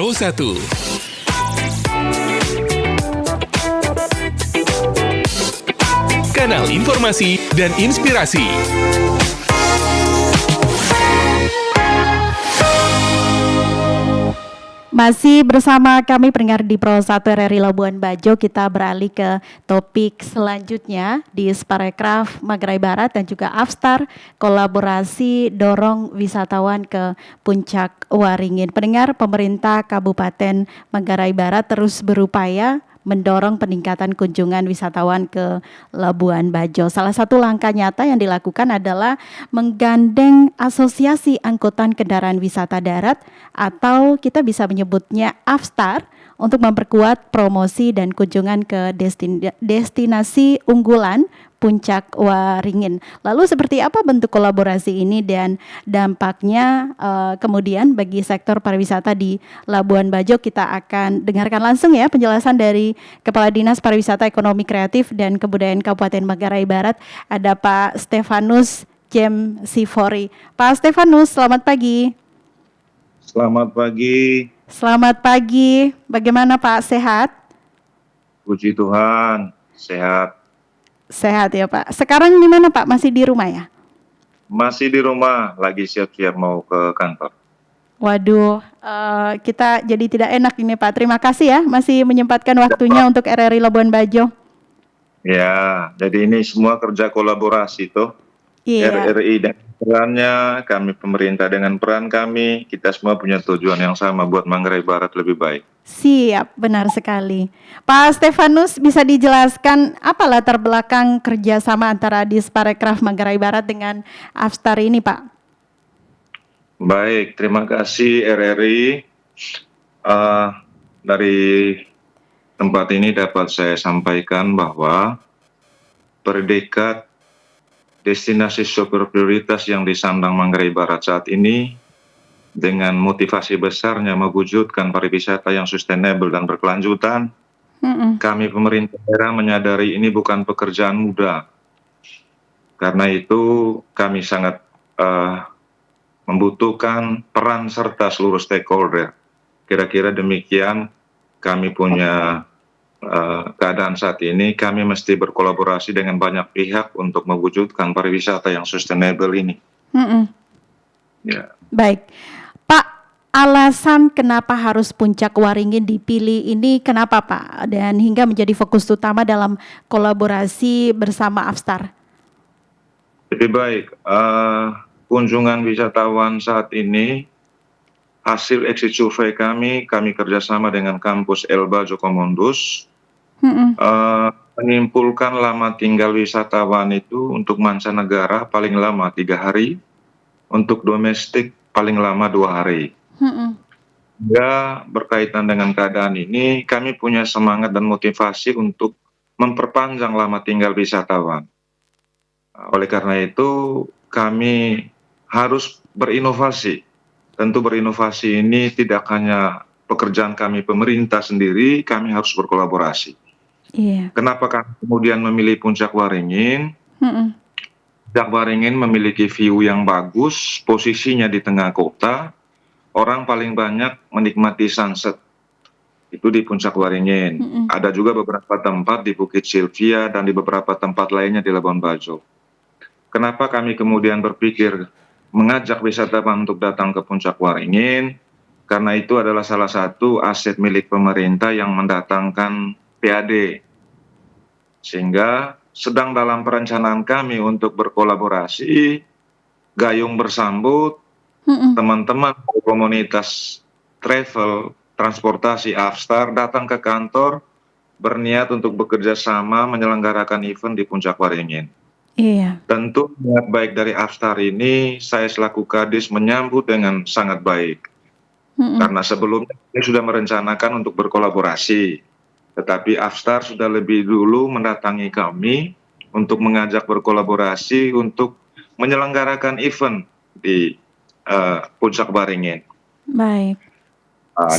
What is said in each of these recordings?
Pro 1. Kanal informasi dan inspirasi. Masih bersama kami pendengar di Pro 1 RRI Labuan Bajo, kita beralih ke topik selanjutnya di Sparekraf Manggarai Barat dan juga Avstar, kolaborasi dorong wisatawan ke Puncak Waringin. Pendengar, pemerintah Kabupaten Manggarai Barat terus berupaya mendorong peningkatan kunjungan wisatawan ke Labuan Bajo. Salah satu langkah nyata yang dilakukan adalah menggandeng Asosiasi Angkutan Kendaraan Wisata Darat atau kita bisa menyebutnya Avstar untuk memperkuat promosi dan kunjungan ke destinasi unggulan Puncak Waringin. Lalu seperti apa bentuk kolaborasi ini dan dampaknya kemudian bagi sektor pariwisata di Labuan Bajo? Kita akan dengarkan langsung ya penjelasan dari Kepala Dinas Pariwisata Ekonomi Kreatif dan Kebudayaan Kabupaten Manggarai Barat, ada Pak Stefanus Jem Sifori. Pak Stefanus, selamat pagi. Selamat pagi. Selamat pagi. Bagaimana Pak, sehat? Puji Tuhan, sehat. Sehat ya Pak. Sekarang di mana Pak? Masih di rumah ya? Masih di rumah, lagi siap-siap mau ke kantor. Waduh, kita jadi tidak enak ini Pak. Terima kasih ya masih menyempatkan waktunya untuk RRI Labuan Bajo. Ya, jadi ini semua kerja kolaborasi tuh. Iya. RRI dan perannya, kami pemerintah dengan peran kami, kita semua punya tujuan yang sama buat Manggarai Barat lebih baik. Siap, benar sekali. Pak Stefanus, bisa dijelaskan apa latar belakang kerjasama antara Disparekraf Manggarai Barat dengan Avstar ini Pak? Baik, terima kasih RRI. Dari tempat ini dapat saya sampaikan bahwa predikat destinasi super prioritas yang disandang Manggarai Barat saat ini dengan motivasi besarnya mewujudkan pariwisata yang sustainable dan berkelanjutan, kami pemerintah daerah menyadari ini bukan pekerjaan mudah. Karena itu kami sangat membutuhkan peran serta seluruh stakeholder. Kira-kira demikian kami punya keadaan saat ini, kami mesti berkolaborasi dengan banyak pihak untuk mewujudkan pariwisata yang sustainable ini. Ya. Baik, Pak, alasan kenapa harus Puncak Waringin dipilih ini kenapa Pak? Dan hingga menjadi fokus utama dalam kolaborasi bersama Avstar? Jadi baik, kunjungan wisatawan saat ini, hasil exit survei kami kerjasama dengan kampus Elba Jokomondus, menyimpulkan lama tinggal wisatawan itu untuk mancanegara paling lama 3 hari, untuk domestik paling lama 2 hari. Ya, berkaitan dengan keadaan ini, kami punya semangat dan motivasi untuk memperpanjang lama tinggal wisatawan. Oleh karena itu, kami harus berinovasi. Tentu berinovasi ini tidak hanya pekerjaan kami pemerintah sendiri, kami harus berkolaborasi. Iya. Kenapa kami kemudian memilih Puncak Waringin? Puncak Waringin memiliki view yang bagus, posisinya di tengah kota, orang paling banyak menikmati sunset. Itu di Puncak Waringin. Ada juga beberapa tempat di Bukit Sylvia dan di beberapa tempat lainnya di Labuan Bajo. Kenapa kami kemudian berpikir mengajak wisatawan untuk datang ke Puncak Waringin? Karena itu adalah salah satu aset milik pemerintah yang mendatangkan PAD. Sehingga sedang dalam perencanaan kami untuk berkolaborasi, gayung bersambut, teman-teman komunitas travel, transportasi Avstar datang ke kantor berniat untuk bekerja sama menyelenggarakan event di Puncak Waringin. Iya. Tentu niat baik dari Avstar ini saya selaku Kadis menyambut dengan sangat baik. Karena sebelumnya kami sudah merencanakan untuk berkolaborasi. Tetapi Avstar sudah lebih dulu mendatangi kami untuk mengajak berkolaborasi untuk menyelenggarakan event di Puncak Waringin. Baik.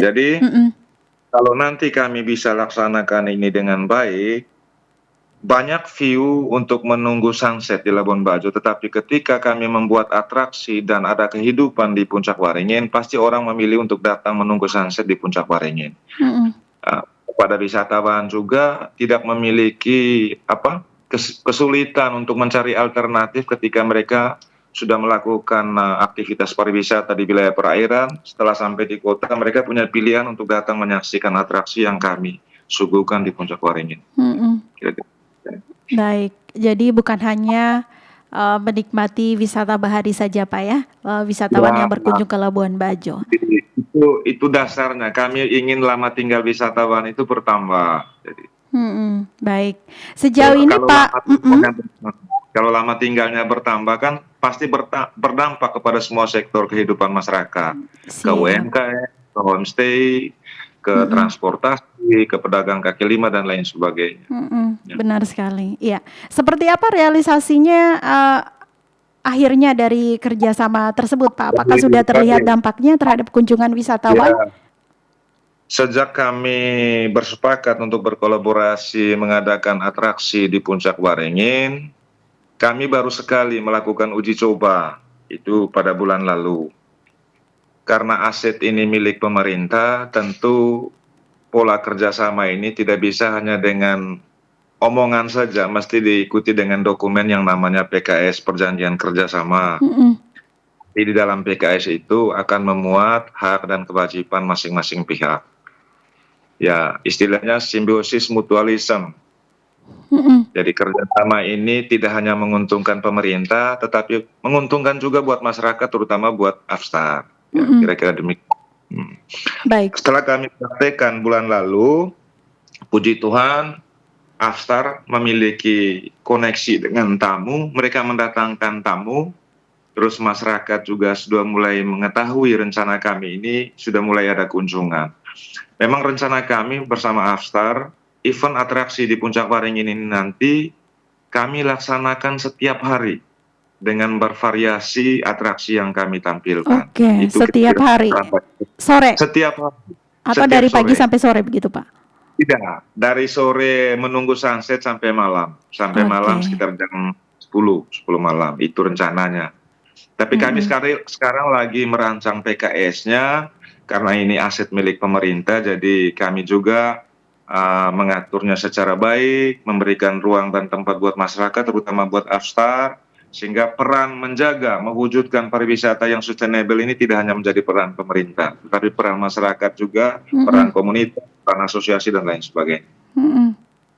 Jadi kalau nanti kami bisa laksanakan ini dengan baik, banyak view untuk menunggu sunset di Labuan Bajo, tetapi ketika kami membuat atraksi dan ada kehidupan di Puncak Waringin, pasti orang memilih untuk datang menunggu sunset di Puncak Waringin. Kepada wisatawan juga tidak memiliki kesulitan untuk mencari alternatif ketika mereka sudah melakukan aktivitas pariwisata di wilayah perairan. Setelah sampai di kota, mereka punya pilihan untuk datang menyaksikan atraksi yang kami suguhkan di Puncak Waringin. Baik, jadi bukan hanya menikmati wisata bahari saja Pak ya, wisatawan yang berkunjung ke Labuan Bajo. Itu dasarnya, kami ingin lama tinggal wisatawan itu bertambah. Jadi, baik, sejauh ini Pak, kalau lama tinggalnya bertambah kan pasti berdampak kepada semua sektor kehidupan masyarakat, ke UMKM, ke homestay, ke transportasi, ke pedagang kaki lima dan lain sebagainya. Benar sekali. Iya. Seperti apa realisasinya akhirnya dari kerjasama tersebut, Pak? Apakah sudah terlihat dampaknya terhadap kunjungan wisatawan? Ya. Sejak kami bersepakat untuk berkolaborasi mengadakan atraksi di Puncak Waringin, kami baru sekali melakukan uji coba itu pada bulan lalu. Karena aset ini milik pemerintah, tentu pola kerjasama ini tidak bisa hanya dengan omongan saja, mesti diikuti dengan dokumen yang namanya PKS, Perjanjian Kerjasama. Di dalam PKS itu akan memuat hak dan kewajiban masing-masing pihak. Ya, istilahnya simbiosis mutualisme. Jadi kerjasama ini tidak hanya menguntungkan pemerintah, tetapi menguntungkan juga buat masyarakat, terutama buat Avstar. Ya, kira-kira demikian. Baik. Setelah kami praktekkan bulan lalu, puji Tuhan, Avstar memiliki koneksi dengan tamu, mereka mendatangkan tamu, terus masyarakat juga sudah mulai mengetahui rencana kami ini, sudah mulai ada kunjungan. Memang rencana kami bersama Avstar, event atraksi di Puncak Waringin ini nanti kami laksanakan setiap hari dengan bervariasi atraksi yang kami tampilkan. Oke, itu setiap hari? Sore? Setiap hari. Atau dari pagi sampai sore begitu Pak? Tidak, dari sore menunggu sunset sampai malam. Sampai malam sekitar jam 10 malam, itu rencananya. Tapi kami sekarang lagi merancang PKS-nya, karena ini aset milik pemerintah, jadi kami juga mengaturnya secara baik, memberikan ruang dan tempat buat masyarakat, terutama buat Avstar, sehingga peran menjaga, mewujudkan pariwisata yang sustainable ini tidak hanya menjadi peran pemerintah, tetapi peran masyarakat juga, peran komunitas, peran asosiasi, dan lain sebagainya.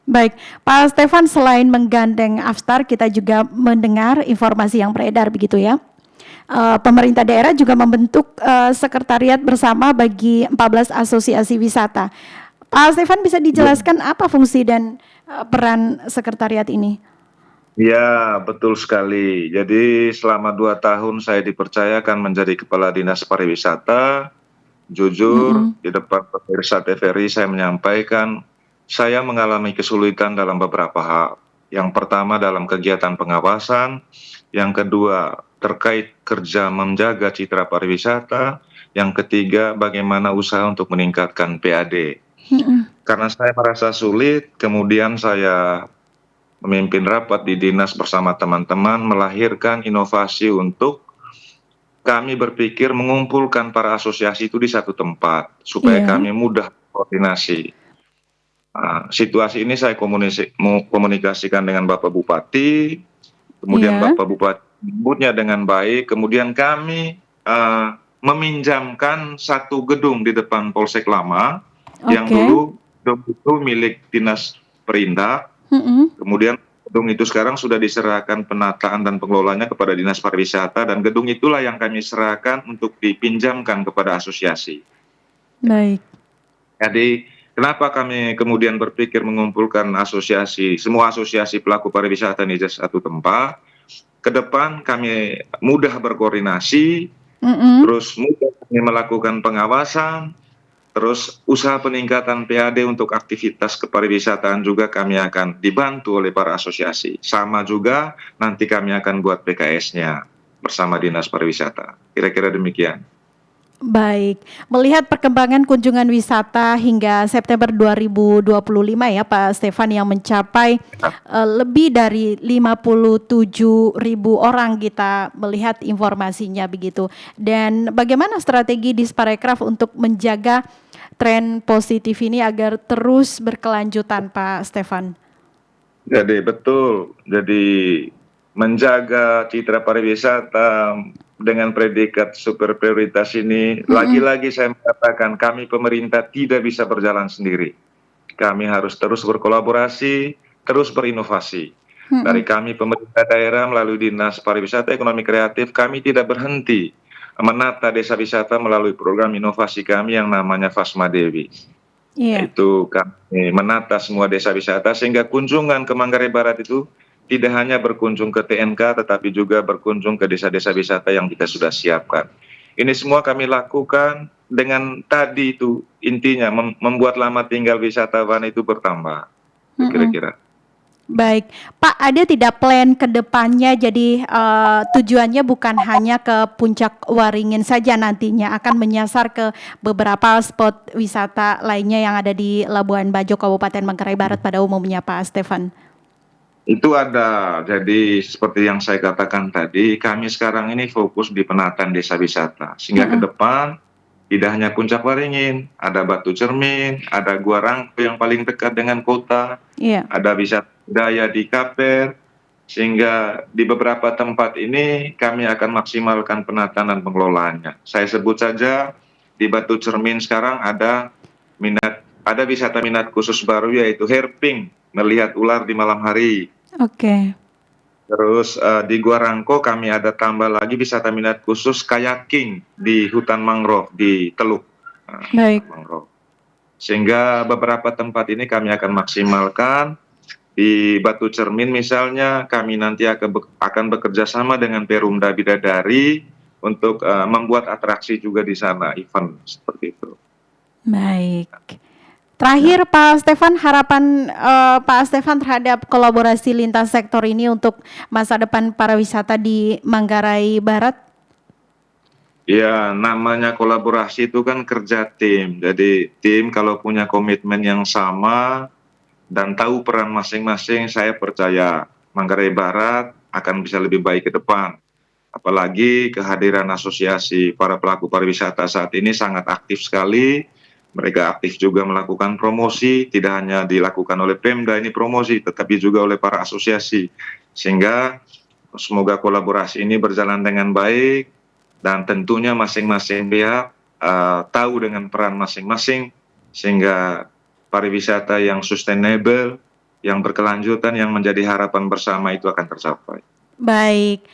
Baik, Pak Stefan, selain menggandeng Avstar, kita juga mendengar informasi yang beredar begitu ya. Pemerintah daerah juga membentuk sekretariat bersama bagi 14 asosiasi wisata. Pak Stefan, bisa dijelaskan apa fungsi dan peran sekretariat ini? Ya, betul sekali. Jadi selama 2 tahun saya dipercayakan menjadi Kepala Dinas Pariwisata. Jujur, di depan pemirsa TVRI saya menyampaikan, saya mengalami kesulitan dalam beberapa hal. Yang pertama dalam kegiatan pengawasan, yang kedua terkait kerja menjaga citra pariwisata, yang ketiga bagaimana usaha untuk meningkatkan PAD. Karena saya merasa sulit, kemudian saya memimpin rapat di dinas bersama teman-teman, melahirkan inovasi untuk kami berpikir mengumpulkan para asosiasi itu di satu tempat, supaya kami mudah koordinasi. Situasi ini saya komunikasikan dengan Bapak Bupati, kemudian Bapak Bupati menyebutnya dengan baik, kemudian kami meminjamkan satu gedung di depan Polsek Lama, yang dulu gedung itu milik Dinas Perindak. Kemudian gedung itu sekarang sudah diserahkan penataan dan pengelolanya kepada Dinas Pariwisata, dan gedung itulah yang kami serahkan untuk dipinjamkan kepada asosiasi. Baik. Jadi kenapa kami kemudian berpikir mengumpulkan asosiasi, semua asosiasi pelaku pariwisata di satu tempat? Ke depan kami mudah berkoordinasi, terus mudah kami melakukan pengawasan, terus usaha peningkatan PAD untuk aktivitas kepariwisataan juga kami akan dibantu oleh para asosiasi. Sama juga nanti kami akan buat PKS-nya bersama Dinas Pariwisata. Kira-kira demikian. Baik, melihat perkembangan kunjungan wisata hingga September 2025 ya Pak Stefan yang mencapai lebih dari 57.000 orang kita melihat informasinya begitu. Dan bagaimana strategi di Sparekraf untuk menjaga tren positif ini agar terus berkelanjutan Pak Stefan? Jadi betul, jadi menjaga citra pariwisata dengan predikat super prioritas ini, lagi-lagi saya mengatakan kami pemerintah tidak bisa berjalan sendiri. Kami harus terus berkolaborasi, terus berinovasi. Dari kami pemerintah daerah melalui Dinas Pariwisata Ekonomi Kreatif, kami tidak berhenti menata desa wisata melalui program inovasi kami yang namanya Fasma Dewi. Itu kami menata semua desa wisata sehingga kunjungan ke Manggarai Barat itu tidak hanya berkunjung ke TNK, tetapi juga berkunjung ke desa-desa wisata yang kita sudah siapkan. Ini semua kami lakukan dengan tadi itu intinya membuat lama tinggal wisatawan itu bertambah, kira-kira. Baik, Pak, ada tidak plan ke depannya? Jadi tujuannya bukan hanya ke Puncak Waringin saja nantinya, akan menyasar ke beberapa spot wisata lainnya yang ada di Labuan Bajo, Kabupaten Manggarai Barat pada umumnya, Pak Stefan? Itu ada, jadi seperti yang saya katakan tadi, kami sekarang ini fokus di penataan desa wisata. Sehingga ke depan, tidak hanya Puncak Waringin, ada Batu Cermin, ada Gua Rangko yang paling dekat dengan kota, ada wisata budaya di Kaper, sehingga di beberapa tempat ini kami akan maksimalkan penataan dan pengelolaannya. Saya sebut saja, di Batu Cermin sekarang ada wisata minat khusus baru yaitu herping, melihat ular di malam hari. Terus di Gua Rangko kami ada tambah lagi wisata minat khusus kayaking di hutan mangrove di Teluk. Mangrove. Sehingga beberapa tempat ini kami akan maksimalkan. Di Batu Cermin misalnya kami nanti akan bekerja sama dengan Perumda Bidadari untuk membuat atraksi juga di sana, event seperti itu. Baik. Terakhir Pak Stefan, harapan Pak Stefan terhadap kolaborasi lintas sektor ini untuk masa depan pariwisata di Manggarai Barat? Ya, namanya kolaborasi itu kan kerja tim. Jadi tim kalau punya komitmen yang sama dan tahu peran masing-masing, saya percaya Manggarai Barat akan bisa lebih baik ke depan. Apalagi kehadiran asosiasi para pelaku pariwisata saat ini sangat aktif sekali. Mereka aktif juga melakukan promosi, tidak hanya dilakukan oleh Pemda ini promosi, tetapi juga oleh para asosiasi. Sehingga semoga kolaborasi ini berjalan dengan baik, dan tentunya masing-masing pihak tahu dengan peran masing-masing, sehingga pariwisata yang sustainable, yang berkelanjutan, yang menjadi harapan bersama itu akan tercapai. Baik.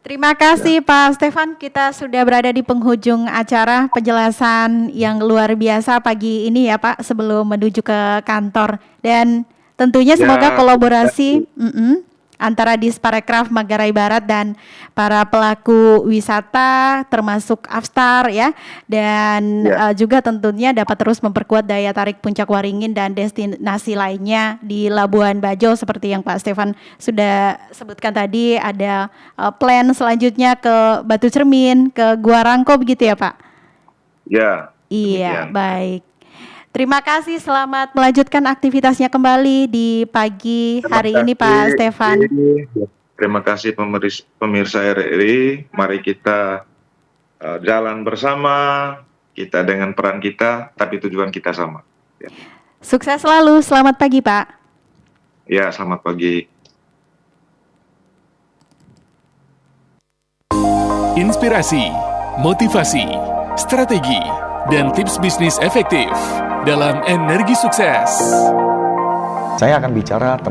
Terima kasih Pak Stefan, kita sudah berada di penghujung acara, penjelasan yang luar biasa pagi ini ya Pak sebelum menuju ke kantor, dan tentunya semoga kolaborasi antara Disparekraf Manggarai Barat dan para pelaku wisata termasuk Avstar ya, dan juga tentunya dapat terus memperkuat daya tarik Puncak Waringin dan destinasi lainnya di Labuan Bajo seperti yang Pak Stefan sudah sebutkan tadi. Ada plan selanjutnya ke Batu Cermin, ke Gua Rangko begitu ya Pak? Ya. Iya, baik. Terima kasih, selamat melanjutkan aktivitasnya kembali di pagi hari ini Pak Stefan. Terima kasih pemirsa RRI, mari kita jalan bersama, kita dengan peran kita, tapi tujuan kita sama. Ya. Sukses selalu, selamat pagi Pak. Ya, selamat pagi. Inspirasi, motivasi, strategi, dan tips bisnis efektif dalam Energi Sukses. Saya akan bicara tentang